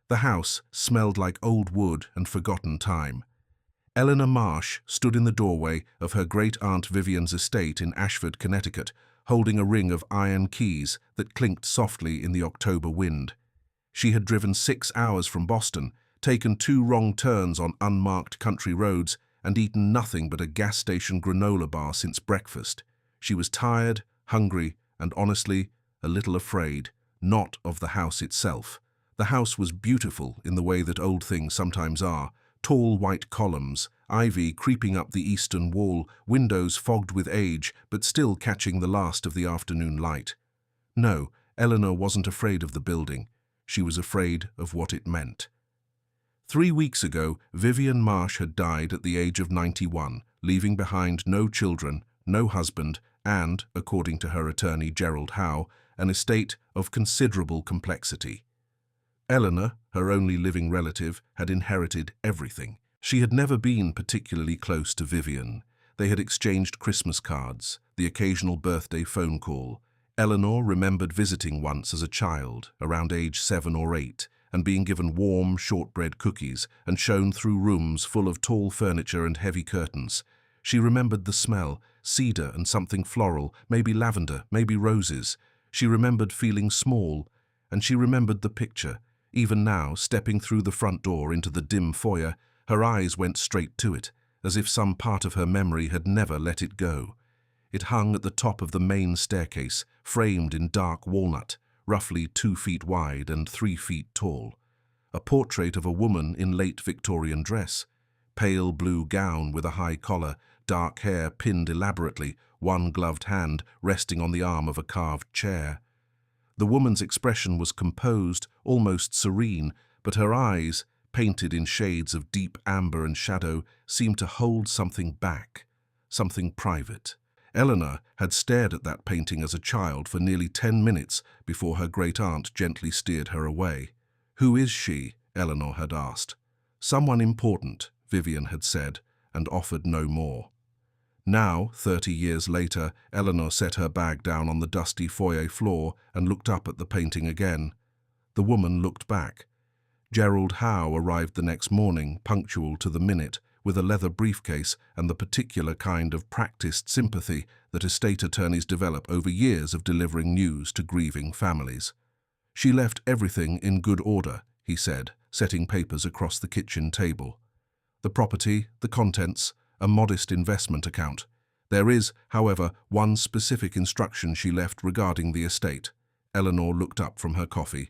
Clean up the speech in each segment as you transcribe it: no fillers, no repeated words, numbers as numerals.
The house smelled like old wood and forgotten time. Eleanor Marsh stood in the doorway of her great-aunt Vivian's estate in Ashford, Connecticut, holding a ring of iron keys that clinked softly in the October wind. She had driven 6 hours from Boston, taken 2 wrong turns on unmarked country roads, and eaten nothing but a gas station granola bar since breakfast. She was tired, hungry, and honestly, a little afraid, not of the house itself. The house was beautiful in the way that old things sometimes are. Tall white columns, ivy creeping up the eastern wall, windows fogged with age, but still catching the last of the afternoon light. No, Eleanor wasn't afraid of the building. She was afraid of what it meant. 3 weeks ago, Vivian Marsh had died at the age of 91, leaving behind no children, no husband, and, according to her attorney Gerald Howe, an estate of considerable complexity. Eleanor, her only living relative, had inherited everything. She had never been particularly close to Vivian. They had exchanged Christmas cards, the occasional birthday phone call. Eleanor remembered visiting once as a child, around age 7 or 8, and being given warm shortbread cookies and shown through rooms full of tall furniture and heavy curtains. She remembered the smell, cedar and something floral, maybe lavender, maybe roses. She remembered feeling small, and she remembered the picture. Even now, stepping through the front door into the dim foyer, her eyes went straight to it, as if some part of her memory had never let it go. It hung at the top of the main staircase, framed in dark walnut, roughly 2 feet wide and 3 feet tall. A portrait of a woman in late Victorian dress. Pale blue gown with a high collar, dark hair pinned elaborately, one gloved hand resting on the arm of a carved chair. The woman's expression was composed, almost serene, but her eyes, painted in shades of deep amber and shadow, seemed to hold something back, something private. Eleanor had stared at that painting as a child for nearly 10 minutes before her great-aunt gently steered her away. "Who is she?" Eleanor had asked. "Someone important," Vivian had said, and offered no more. Now, 30 years later, Eleanor set her bag down on the dusty foyer floor and looked up at the painting again. The woman looked back. Gerald Howe arrived the next morning, punctual to the minute, with a leather briefcase and the particular kind of practiced sympathy that estate attorneys develop over years of delivering news to grieving families. "She left everything in good order," he said, setting papers across the kitchen table. "The property, the contents, a modest investment account. There is, however, one specific instruction she left regarding the estate." Eleanor looked up from her coffee.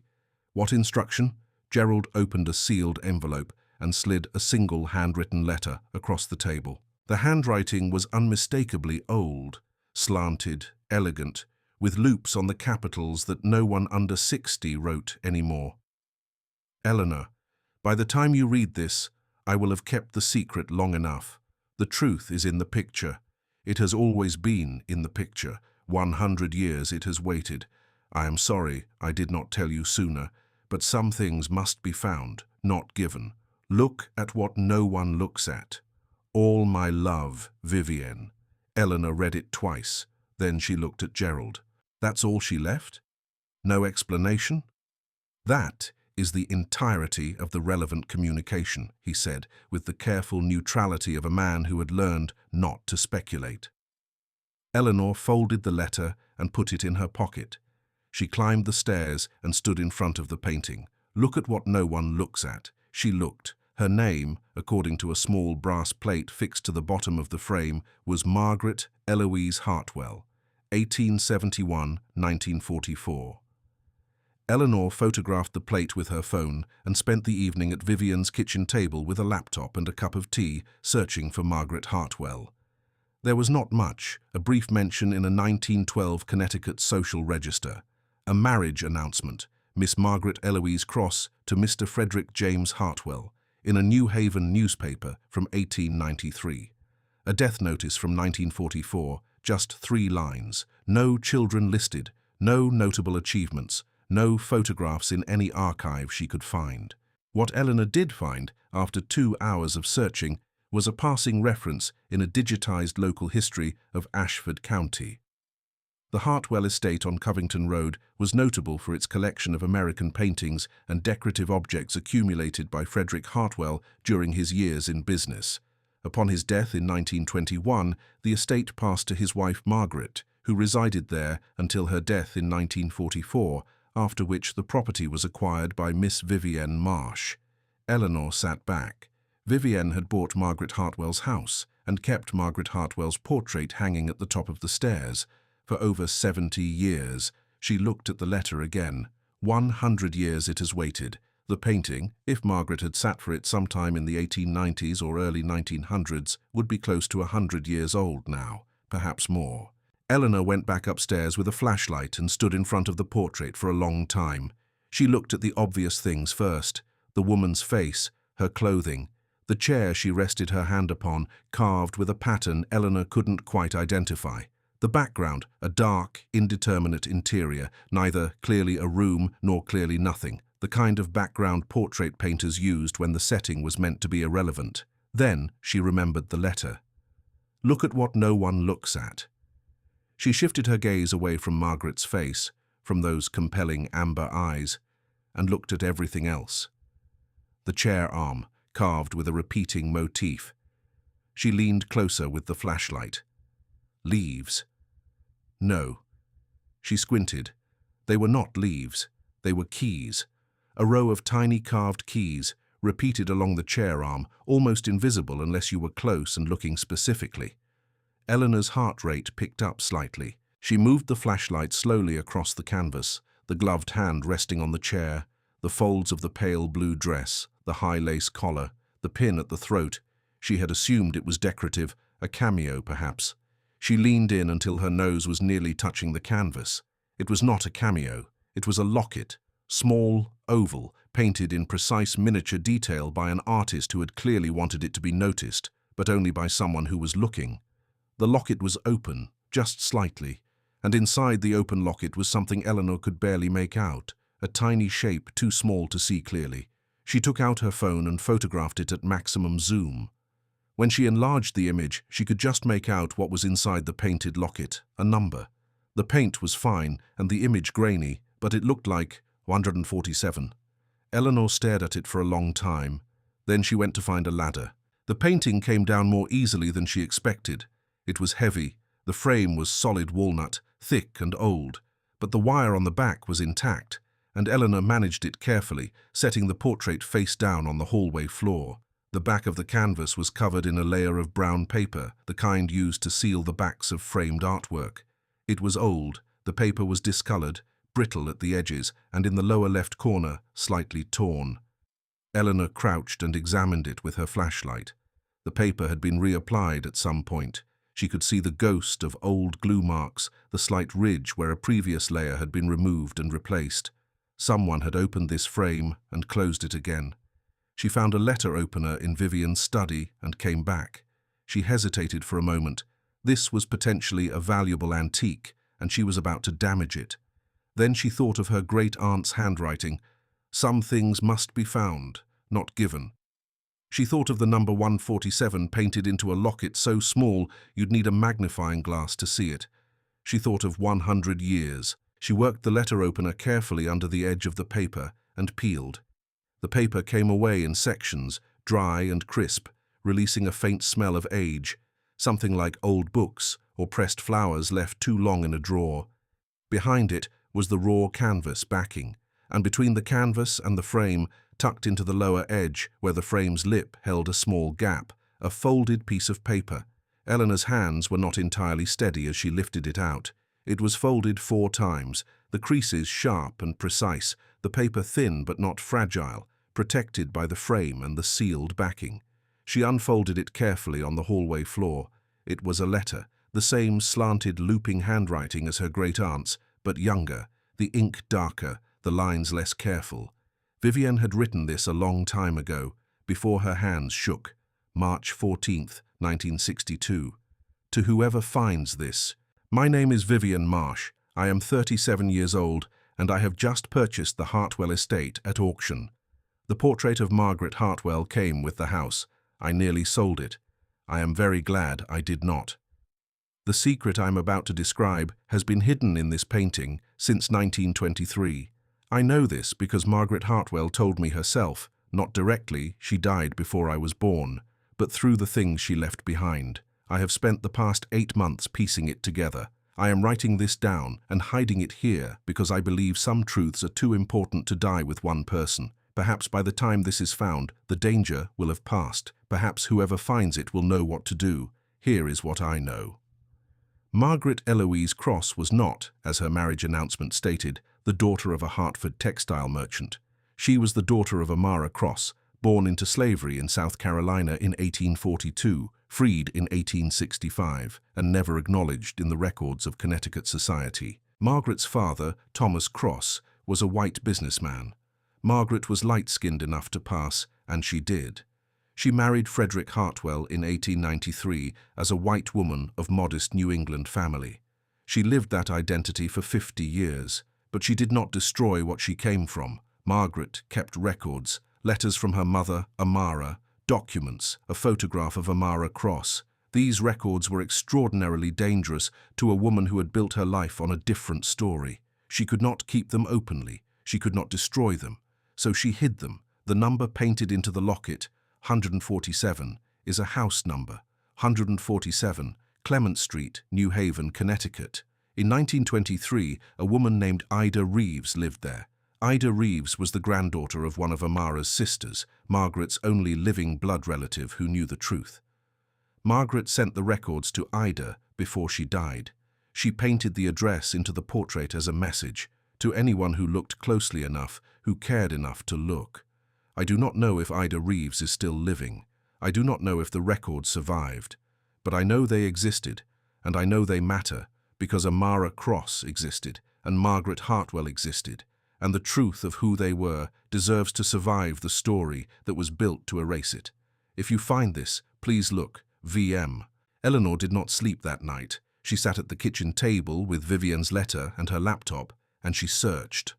"What instruction?" Gerald opened a sealed envelope and slid a single handwritten letter across the table. The handwriting was unmistakably old, slanted, elegant, with loops on the capitals that no one under 60 wrote anymore. "Eleanor, by the time you read this, I will have kept the secret long enough. The truth is in the picture. It has always been in the picture. 100 years it has waited. I am sorry I did not tell you sooner, but some things must be found, not given. Look at what no one looks at. All my love, Vivian." Eleanor read it twice. Then she looked at Gerald. "That's all she left? No explanation?" "That is the entirety of the relevant communication," he said, with the careful neutrality of a man who had learned not to speculate. Eleanor folded the letter and put it in her pocket. She climbed the stairs and stood in front of the painting. Look at what no one looks at. She looked. Her name, according to a small brass plate fixed to the bottom of the frame, was Margaret Eloise Hartwell, 1871–1944. Eleanor photographed the plate with her phone and spent the evening at Vivian's kitchen table with a laptop and a cup of tea, searching for Margaret Hartwell. There was not much, a brief mention in a 1912 Connecticut social register. A marriage announcement, Miss Margaret Eloise Cross to Mr. Frederick James Hartwell, in a New Haven newspaper from 1893. A death notice from 1944, just 3 lines. No children listed, no notable achievements, no photographs in any archive she could find. What Eleanor did find, after 2 hours of searching, was a passing reference in a digitized local history of Ashford County. The Hartwell estate on Covington Road was notable for its collection of American paintings and decorative objects accumulated by Frederick Hartwell during his years in business. Upon his death in 1921, the estate passed to his wife Margaret, who resided there until her death in 1944, after which the property was acquired by Miss Vivienne Marsh. Eleanor sat back. Vivienne had bought Margaret Hartwell's house and kept Margaret Hartwell's portrait hanging at the top of the stairs. For over 70 years, she looked at the letter again. 100 years it has waited. The painting, if Margaret had sat for it sometime in the 1890s or early 1900s, would be close to 100 years old now, perhaps more. Eleanor went back upstairs with a flashlight and stood in front of the portrait for a long time. She looked at the obvious things first: the woman's face, her clothing, the chair she rested her hand upon, carved with a pattern Eleanor couldn't quite identify. The background, a dark, indeterminate interior, neither clearly a room nor clearly nothing, the kind of background portrait painters used when the setting was meant to be irrelevant. Then she remembered the letter. Look at what no one looks at. She shifted her gaze away from Margaret's face, from those compelling amber eyes, and looked at everything else. The chair arm, carved with a repeating motif. She leaned closer with the flashlight. Leaves. No. She squinted. They were not leaves. They were keys. A row of tiny carved keys, repeated along the chair arm, almost invisible unless you were close and looking specifically. Eleanor's heart rate picked up slightly. She moved the flashlight slowly across the canvas, the gloved hand resting on the chair, the folds of the pale blue dress, the high lace collar, the pin at the throat. She had assumed it was decorative, a cameo perhaps. She leaned in until her nose was nearly touching the canvas. It was not a cameo. It was a locket, small, oval, painted in precise miniature detail by an artist who had clearly wanted it to be noticed, but only by someone who was looking. The locket was open, just slightly, and inside the open locket was something Eleanor could barely make out, a tiny shape too small to see clearly. She took out her phone and photographed it at maximum zoom. When she enlarged the image, she could just make out what was inside the painted locket, a number. The paint was fine and the image grainy, but it looked like 147. Eleanor stared at it for a long time. Then she went to find a ladder. The painting came down more easily than she expected. It was heavy. The frame was solid walnut, thick and old, but the wire on the back was intact, and Eleanor managed it carefully, setting the portrait face down on the hallway floor. The back of the canvas was covered in a layer of brown paper, the kind used to seal the backs of framed artwork. It was old, the paper was discolored, brittle at the edges, and in the lower left corner, slightly torn. Eleanor crouched and examined it with her flashlight. The paper had been reapplied at some point. She could see the ghost of old glue marks, the slight ridge where a previous layer had been removed and replaced. Someone had opened this frame and closed it again. She found a letter opener in Vivienne's study and came back. She hesitated for a moment. This was potentially a valuable antique, and she was about to damage it. Then she thought of her great-aunt's handwriting. Some things must be found, not given. She thought of the number 147 painted into a locket so small you'd need a magnifying glass to see it. She thought of 100 years. She worked the letter opener carefully under the edge of the paper and peeled. The paper came away in sections, dry and crisp, releasing a faint smell of age, something like old books or pressed flowers left too long in a drawer. Behind it was the raw canvas backing, and between the canvas and the frame, tucked into the lower edge where the frame's lip held a small gap, a folded piece of paper. Eleanor's hands were not entirely steady as she lifted it out. It was folded 4 times, the creases sharp and precise, the paper thin but not fragile, protected by the frame and the sealed backing. She unfolded it carefully on the hallway floor. It was a letter, the same slanted, looping handwriting as her great-aunt's, but younger, the ink darker, the lines less careful. Vivienne had written this a long time ago, before her hands shook. March 14th, 1962. To whoever finds this, my name is Vivienne Marsh. I am 37 years old, and I have just purchased the Hartwell estate at auction. The portrait of Margaret Hartwell came with the house. I nearly sold it. I am very glad I did not. The secret I'm about to describe has been hidden in this painting since 1923. I know this because Margaret Hartwell told me herself. Not directly, she died before I was born, but through the things she left behind. I have spent the past 8 months piecing it together. I am writing this down and hiding it here because I believe some truths are too important to die with one person. Perhaps by the time this is found, the danger will have passed. Perhaps whoever finds it will know what to do. Here is what I know. Margaret Eloise Cross was not, as her marriage announcement stated, the daughter of a Hartford textile merchant. She was the daughter of Amara Cross, born into slavery in South Carolina in 1842, freed in 1865, and never acknowledged in the records of Connecticut society. Margaret's father, Thomas Cross, was a white businessman. Margaret was light-skinned enough to pass, and she did. She married Frederick Hartwell in 1893 as a white woman of modest New England family. She lived that identity for 50 years, but she did not destroy what she came from. Margaret kept records, letters from her mother, Amara, documents, a photograph of Amara Cross. These records were extraordinarily dangerous to a woman who had built her life on a different story. She could not keep them openly. She could not destroy them. So she hid them. The number painted into the locket, 147, is a house number. 147, Clement Street, New Haven, Connecticut. In 1923, a woman named Ida Reeves lived there. Ida Reeves was the granddaughter of one of Amara's sisters, Margaret's only living blood relative who knew the truth. Margaret sent the records to Ida before she died. She painted the address into the portrait as a message to anyone who looked closely enough, who cared enough to look. I do not know if Ida Reeves is still living. I do not know if the records survived. But I know they existed, and I know they matter, because Amara Cross existed, and Margaret Hartwell existed, and the truth of who they were deserves to survive the story that was built to erase it. If you find this, please look. VM. Eleanor did not sleep that night. She sat at the kitchen table with Vivian's letter and her laptop, and she searched.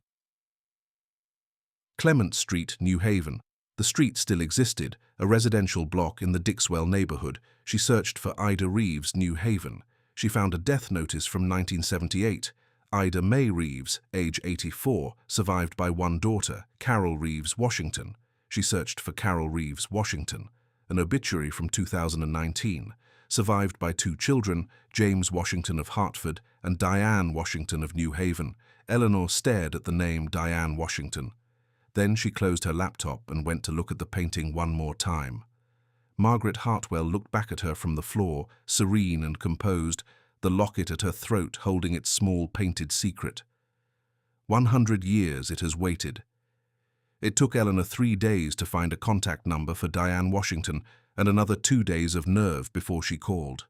Clement Street, New Haven. The street still existed, a residential block in the Dixwell neighborhood. She searched for Ida Reeves, New Haven. She found a death notice from 1978. Ida May Reeves, age 84, survived by one daughter, Carol Reeves, Washington. She searched for Carol Reeves, Washington. An obituary from 2019. Survived by 2 children, James Washington of Hartford and Diane Washington of New Haven. Eleanor stared at the name Diane Washington. Then she closed her laptop and went to look at the painting one more time. Margaret Hartwell looked back at her from the floor, serene and composed, the locket at her throat holding its small painted secret. 100 years it has waited. It took Eleanor 3 days to find a contact number for Diane Washington and another 2 days of nerve before she called.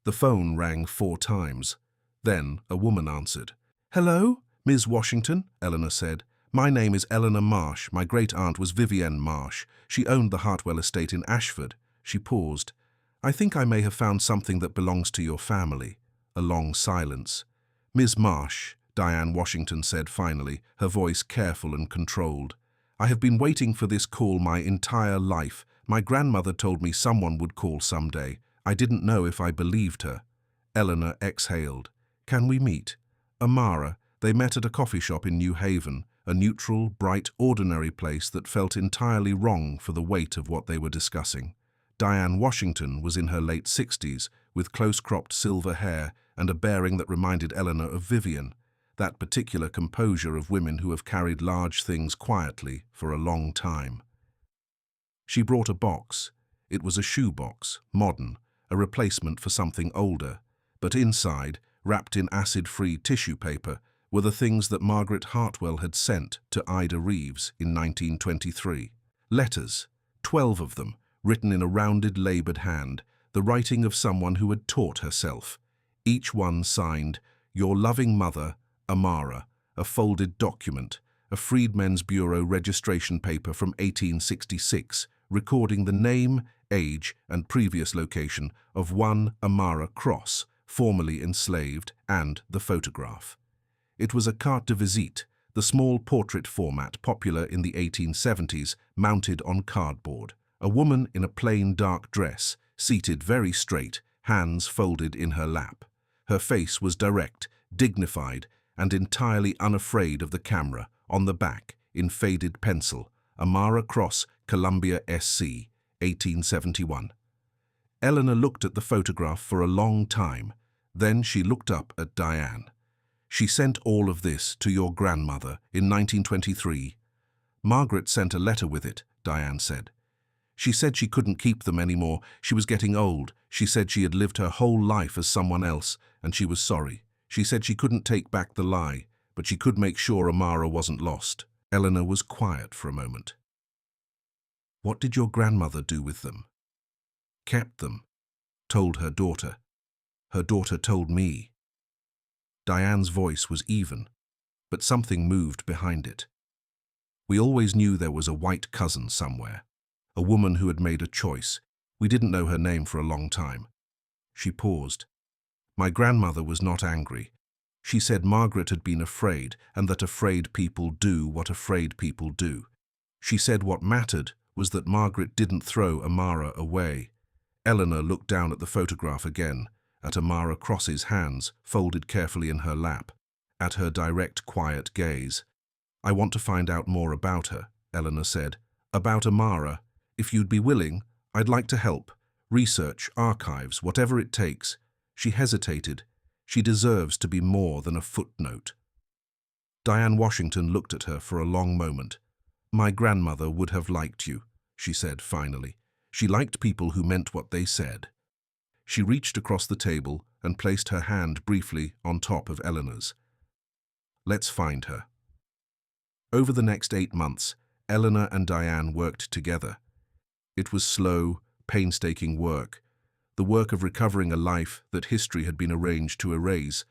The phone rang 4 times. Then a woman answered. "Hello, Ms. Washington," Eleanor said. "My name is Eleanor Marsh. My great-aunt was Vivienne Marsh. She owned the Hartwell estate in Ashford." She paused. "I think I may have found something that belongs to your family." A long silence. "Ms. Marsh," Diane Washington said finally, her voice careful and controlled. "I have been waiting for this call my entire life. My grandmother told me someone would call someday. I didn't know if I believed her." Eleanor exhaled. "Can we meet?" Amara. They met at a coffee shop in New Haven, a neutral, bright, ordinary place that felt entirely wrong for the weight of what they were discussing. Diane Washington was in her late 60s, with close-cropped silver hair and a bearing that reminded Eleanor of Vivian, that particular composure of women who have carried large things quietly for a long time. She brought a box. It was a shoe box, modern, a replacement for something older, but inside, wrapped in acid-free tissue paper, were the things that Margaret Hartwell had sent to Ida Reeves in 1923. Letters, 12 of them, written in a rounded, laboured hand, the writing of someone who had taught herself. Each one signed, "Your loving mother, Amara," a folded document, a Freedmen's Bureau registration paper from 1866, recording the name, age, and previous location of one Amara Cross, formerly enslaved, and the photograph. It was a carte de visite, the small portrait format popular in the 1870s, mounted on cardboard. A woman in a plain dark dress, seated very straight, hands folded in her lap. Her face was direct, dignified, and entirely unafraid of the camera. On the back, in faded pencil, Amara Cross, Columbia SC, 1871. Eleanor looked at the photograph for a long time. Then she looked up at Diane. She sent all of this to your grandmother in 1923. Margaret sent a letter with it, Diane said. She said she couldn't keep them anymore. She was getting old. She said she had lived her whole life as someone else, and she was sorry. She said she couldn't take back the lie, but she could make sure Amara wasn't lost. Eleanor was quiet for a moment. What did your grandmother do with them? Kept them. Told her daughter. Her daughter told me. Diane's voice was even, but something moved behind it. We always knew there was a white cousin somewhere, a woman who had made a choice. We didn't know her name for a long time. She paused. My grandmother was not angry. She said Margaret had been afraid, and that afraid people do what afraid people do. She said what mattered was that Margaret didn't throw Amara away. Eleanor looked down at the photograph again, at Amara Cross's hands folded carefully in her lap, at her direct, quiet gaze. I want to find out more about her, Eleanor said. About Amara. If you'd be willing, I'd like to help. Research, archives, whatever it takes. She hesitated. She deserves to be more than a footnote. Diane Washington looked at her for a long moment. My grandmother would have liked you, she said finally. She liked people who meant what they said. She reached across the table and placed her hand briefly on top of Eleanor's. Let's find her. Over the next 8 months, Eleanor and Diane worked together. It was slow, painstaking work, the work of recovering a life that history had been arranged to erase.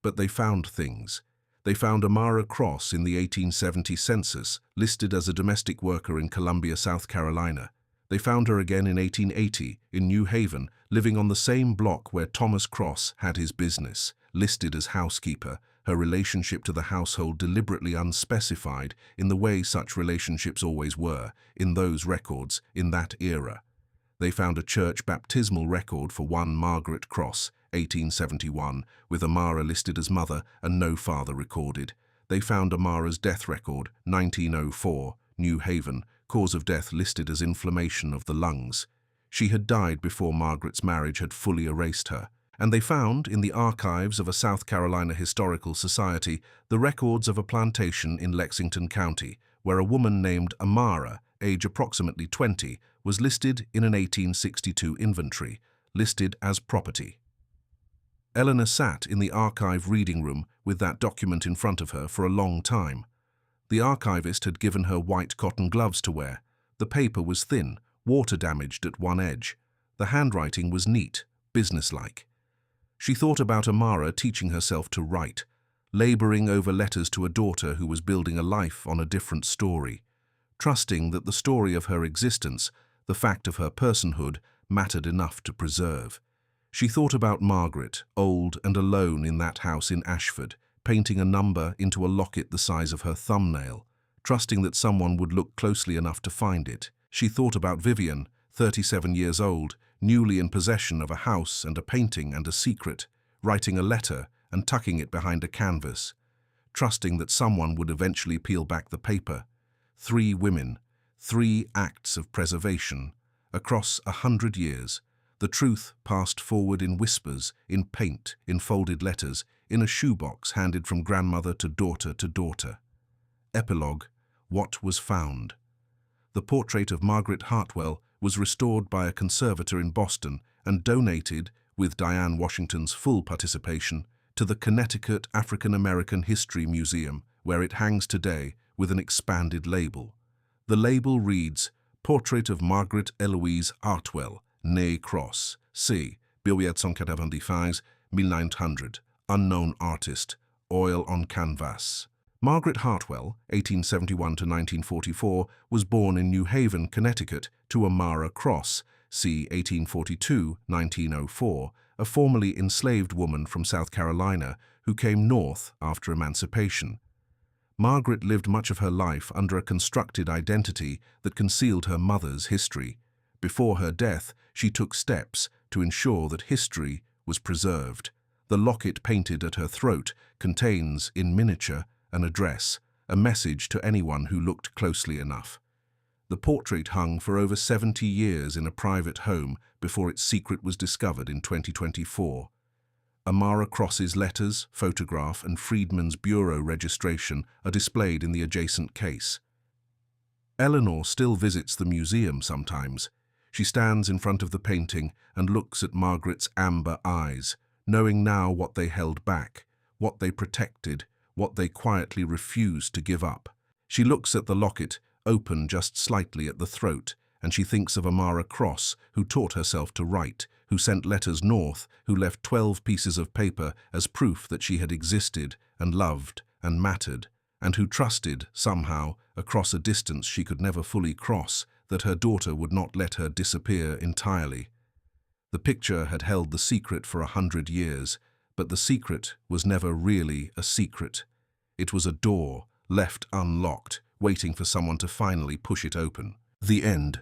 But they found things. They found Amara Cross in the 1870 census, listed as a domestic worker in Columbia, South Carolina. They found her again in 1880 in New Haven, living on the same block where Thomas Cross had his business, listed as housekeeper, her relationship to the household deliberately unspecified in the way such relationships always were, in those records, in that era. They found a church baptismal record for one Margaret Cross, 1871, with Amara listed as mother and no father recorded. They found Amara's death record, 1904, New Haven, cause of death listed as inflammation of the lungs. She had died before Margaret's marriage had fully erased her. And they found, in the archives of a South Carolina Historical Society, the records of a plantation in Lexington County, where a woman named Amara, age approximately 20, was listed in an 1862 inventory, listed as property. Eleanor sat in the archive reading room with that document in front of her for a long time. The archivist had given her white cotton gloves to wear. The paper was thin, water-damaged at one edge. The handwriting was neat, businesslike. She thought about Amara teaching herself to write, laboring over letters to a daughter who was building a life on a different story, trusting that the story of her existence, the fact of her personhood, mattered enough to preserve. She thought about Margaret, old and alone in that house in Ashford, painting a number into a locket the size of her thumbnail, trusting that someone would look closely enough to find it. She thought about Vivian, 37 years old, newly in possession of a house and a painting and a secret, writing a letter and tucking it behind a canvas, trusting that someone would eventually peel back the paper. 3 women, 3 acts of preservation, across 100 years, the truth passed forward in whispers, in paint, in folded letters, in a shoebox handed from grandmother to daughter to daughter. Epilogue: What was found? The portrait of Margaret Hartwell was restored by a conservator in Boston and donated, with Diane Washington's full participation, to the Connecticut African American History Museum, where it hangs today with an expanded label. The label reads, Portrait of Margaret Eloise Hartwell, née Cross, c. 1895-1900, unknown artist, oil on canvas. Margaret Hartwell, 1871–1944, was born in New Haven, Connecticut, to Amara Cross, c. 1842–1904, a formerly enslaved woman from South Carolina who came north after emancipation. Margaret lived much of her life under a constructed identity that concealed her mother's history. Before her death, she took steps, to ensure that history was preserved. The locket painted at her throat contains, in miniature, an address, a message to anyone who looked closely enough. The portrait hung for over 70 years in a private home before its secret was discovered in 2024. Amara Cross's letters, photograph, and Friedman's bureau registration are displayed in the adjacent case. Eleanor still visits the museum sometimes. She stands in front of the painting and looks at Margaret's amber eyes, knowing now what they held back, what they protected, what they quietly refused to give up. She looks at the locket, open just slightly at the throat, and she thinks of Amara Cross, who taught herself to write, who sent letters north, who left 12 pieces of paper as proof that she had existed and loved and mattered, and who trusted, somehow, across a distance she could never fully cross, that her daughter would not let her disappear entirely. The picture had held the secret for 100 years, but the secret was never really a secret. It was a door, left unlocked, waiting for someone to finally push it open. The end.